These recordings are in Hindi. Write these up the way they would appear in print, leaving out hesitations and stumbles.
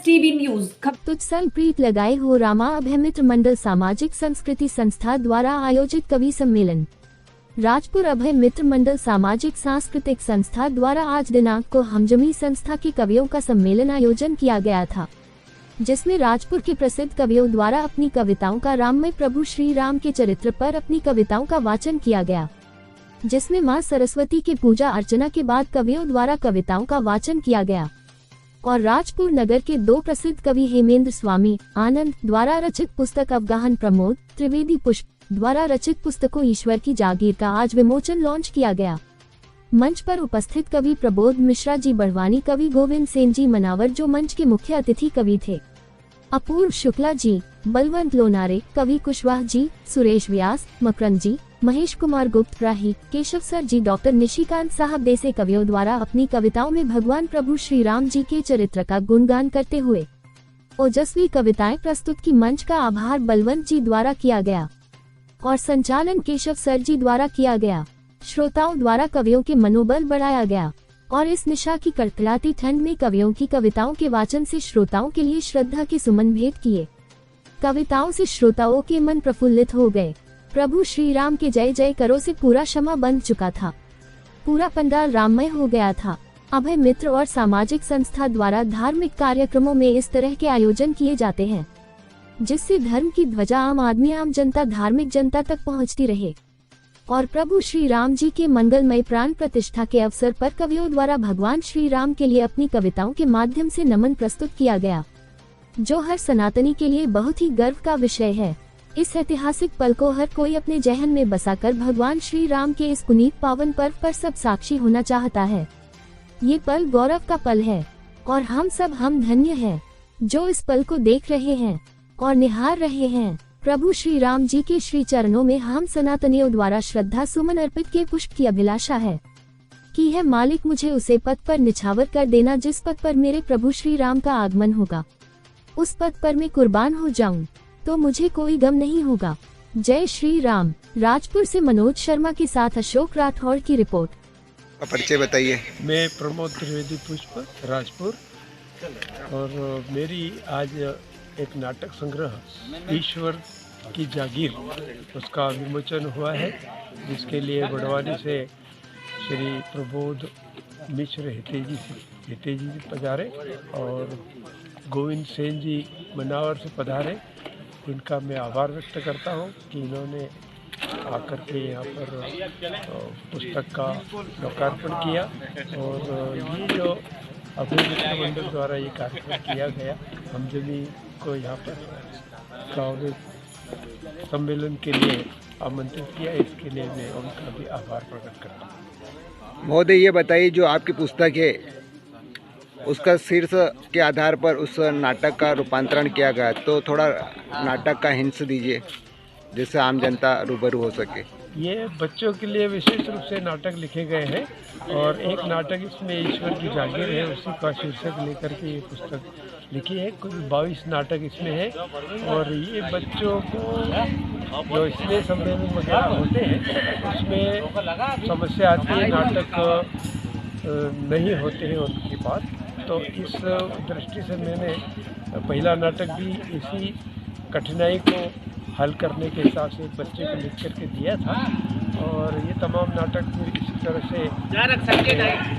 TV news. तुझसल प्रीत लगाए हो रामा अभय मित्र मंडल सामाजिक संस्कृति संस्था द्वारा आयोजित कवि सम्मेलन। राजपुर अभय मित्र मंडल सामाजिक सांस्कृतिक संस्था द्वारा आज दिनांक को हमजमी संस्था के कवियों का सम्मेलन आयोजन किया गया था, जिसमें राजपुर के प्रसिद्ध कवियों द्वारा अपनी कविताओं का राममय प्रभु श्री राम के चरित्र पर अपनी कविताओं का वाचन किया गया, जिसमें मां सरस्वती की पूजा अर्चना के बाद कवियों द्वारा कविताओं का वाचन किया गया और राजपुर नगर के दो प्रसिद्ध कवि हेमेंद्र स्वामी आनंद द्वारा रचित पुस्तक अवगाहन प्रमोद त्रिवेदी पुष्प द्वारा रचित पुस्तकों ईश्वर की जागीर का आज विमोचन लॉन्च किया गया। मंच पर उपस्थित कवि प्रबोध मिश्रा जी बड़वानी, कवि गोविंद सेन जी मनावर जो मंच के मुख्य अतिथि कवि थे, अपूर्व शुक्ला जी, बलवंत लोनारे, कवि कुशवाहा जी, सुरेश व्यास, मकरंद जी, महेश कुमार गुप्त राही, केशव सर जी, डॉक्टर निशिकांत साहब जैसे कवियों द्वारा अपनी कविताओं में भगवान प्रभु श्री राम जी के चरित्र का गुणगान करते हुए ओजस्वी कविताएं प्रस्तुत की। मंच का आभार बलवंत जी द्वारा किया गया और संचालन केशव सर जी द्वारा किया गया। श्रोताओं द्वारा कवियों के मनोबल बढ़ाया गया और इस निशा की कड़कड़ाती ठंड में कवियों की कविताओं के वाचन से श्रोताओं के लिए श्रद्धा के सुमन भेंट किए। कविताओं से श्रोताओं के मन प्रफुल्लित हो गए। प्रभु श्री राम के जय जय करो से पूरा क्षमा बंध चुका था, पूरा पंडाल राममय हो गया था। अभय मित्र और सामाजिक संस्था द्वारा धार्मिक कार्यक्रमों में इस तरह के आयोजन किए जाते हैं, जिससे धर्म की ध्वजा आम आदमी आम जनता धार्मिक जनता तक पहुंचती रहे और प्रभु श्री राम जी के मंगलमय प्राण प्रतिष्ठा के अवसर पर कवियों द्वारा भगवान श्री राम के लिए अपनी कविताओं के माध्यम से नमन प्रस्तुत किया गया, जो हर सनातनी के लिए बहुत ही गर्व का विषय है। इस ऐतिहासिक पल को हर कोई अपने जहन में बसाकर भगवान श्री राम के इस पुनीत पावन पर्व पर सब साक्षी होना चाहता है। ये पल गौरव का पल है और हम धन्य हैं जो इस पल को देख रहे हैं और निहार रहे हैं। प्रभु श्री राम जी के श्री चरणों में हम सनातनियों द्वारा श्रद्धा सुमन अर्पित के पुष्प की अभिलाषा है कि है मालिक मुझे उसे पथ पर निछावर कर देना जिस पथ पर मेरे प्रभु श्री राम का आगमन होगा। उस पथ पर मैं कुर्बान हो जाऊं तो मुझे कोई गम नहीं होगा। जय श्री राम। राजपुर से मनोज शर्मा के साथ अशोक राठौड़ की रिपोर्ट। परिचय बताइए। मैं प्रमोद त्रिवेदी पुष्प राजपुर, और मेरी आज एक नाटक संग्रह ईश्वर की जागीर उसका विमोचन हुआ है, जिसके लिए बड़वानी से श्री प्रबोध मिश्र हितेजी जी पधारे और गोविंद सेन जी मनावर से पधारे। इनका मैं आभार व्यक्त करता हूँ कि इन्होंने आकर के यहाँ पर पुस्तक का लोकार्पण किया और ये जो अभय मित्र मंडल द्वारा ये कार्यक्रम किया गया, हम सभी को यहाँ पर काव्य सम्मेलन के लिए आमंत्रित किया, इसके लिए मैं उनका भी आभार प्रकट करता हूँ। महोदय, ये बताइए जो आपकी पुस्तक है उसका शीर्ष के आधार पर उस नाटक का रूपांतरण किया गया, तो थोड़ा नाटक का हिंस दीजिए जिससे आम जनता रूबरू हो सके। ये बच्चों के लिए विशेष रूप से नाटक लिखे गए हैं और एक नाटक इसमें ईश्वर की जागीर है, उसी का शीर्षक लेकर के ये पुस्तक लिखी है। कुल 22 नाटक इसमें है और ये बच्चों को जो इसमें सम्मेलन वगैरह होते हैं उसमें समस्या आती है, नाटक नहीं होते हैं उनकी बात, तो इस दृष्टि से मैंने पहला नाटक भी इसी कठिनाई को हल करने के हिसाब से एक बच्चे को लिख करके दिया था और ये तमाम नाटक फिर इसी तरह से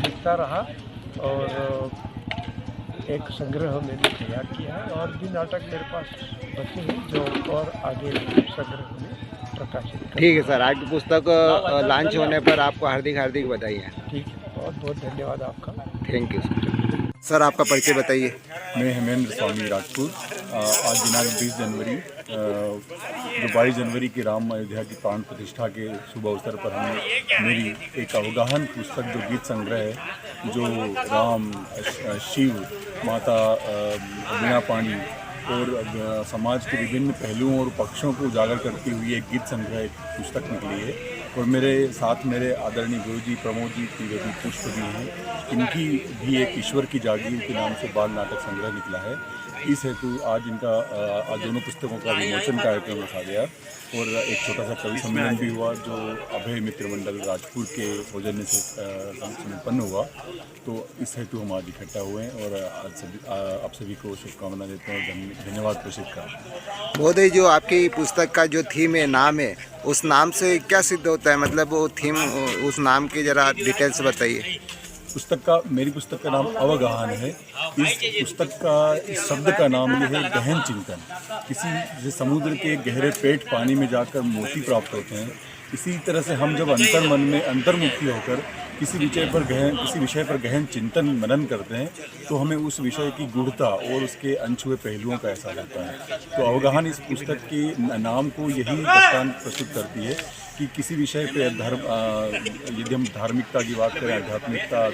लिखता रहा और एक संग्रह मैंने तैयार किया है और भी नाटक मेरे पास बचे हैं जो और आगे संग्रह में प्रकाशित। ठीक है सर, आपकी पुस्तक लॉन्च होने पर आपको हार्दिक बधाई है। ठीक है, बहुत बहुत धन्यवाद आपका। Thank you sir. आपका परिचय बताइए। मैं हेमेंद्र स्वामी राजपुर। आज दिनांक 20 जनवरी जो 22 जनवरी की राम अयोध्या की प्राण प्रतिष्ठा के शुभ अवसर पर हमने मेरी एक अवगाहन पुस्तक जो गीत संग्रह है, जो राम, शिव, माता वीणा पाणी और समाज के विभिन्न पहलुओं और पक्षों को उजागर करती हुई एक गीत संग्रह पुस्तक निकली है। और मेरे साथ मेरे आदरणीय गुरुजी प्रमोद जी त्रिवेदी पुष्प भी हैं। इनकी भी एक ईश्वर की जागीर के नाम से बाल नाटक संग्रह निकला है। इस हेतु आज इनका आज दोनों पुस्तकों का विमोचन कार्यक्रम रखा गया और एक छोटा सा कवि सम्मेलन भी हुआ जो अभय मित्र मंडल राजपुर के सौजन्य से संपन्न हुआ। तो इस हेतु हम आज इकट्ठा हुए हैं और आज आप सभी को शुभकामना देते हैं और धन्यवाद प्रेषित करते हैं। महोदय, जो आपकी पुस्तक का जो थीम है, नाम है, उस नाम से क्या सिद्ध होता है? मतलब वो थीम, उस नाम की जरा डिटेल्स बताइए। मेरी पुस्तक का नाम अवगाहन है। इस पुस्तक का इस शब्द का नाम ये है गहन चिंतन। किसी जैसे समुद्र के गहरे पेट पानी में जाकर मोती प्राप्त होते हैं, इसी तरह से हम जब अंतर्मन में अंतर्मुखी होकर किसी विषय पर गहन चिंतन मनन करते हैं तो हमें उस विषय की गूढ़ता और उसके अनछुए पहलुओं का एहसास होता है। तो अवगाहन इस पुस्तक के नाम को यही दृष्टांत प्रस्तुत करती है कि किसी विषय पे यदि हम धार्मिकता की बात करें, आध्यात्मिकता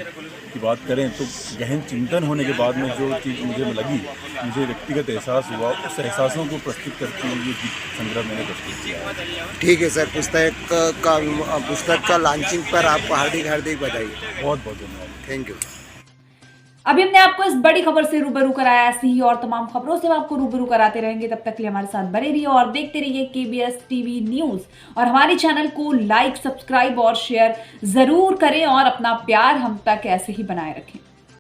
की बात करें, तो गहन चिंतन होने के बाद में जो चीज़ मुझे लगी, मुझे व्यक्तिगत एहसास हुआ, उस एहसासों को प्रस्तुत करते हुए ये संग्रह मैंने प्रस्तुत किया। ठीक है सर, पुस्तक का लॉन्चिंग पर आपको हार्दिक बधाई। बहुत बहुत धन्यवाद। Thank you. अभी हमने आपको इस बड़ी खबर से रूबरू कराया। ऐसी ही और तमाम खबरों से हम आपको रूबरू कराते रहेंगे। तब तक के लिए हमारे साथ बने रहिए और देखते रहिए KBS TV न्यूज़। और हमारे चैनल को लाइक, सब्सक्राइब और शेयर जरूर करें और अपना प्यार हम तक ऐसे ही बनाए रखें।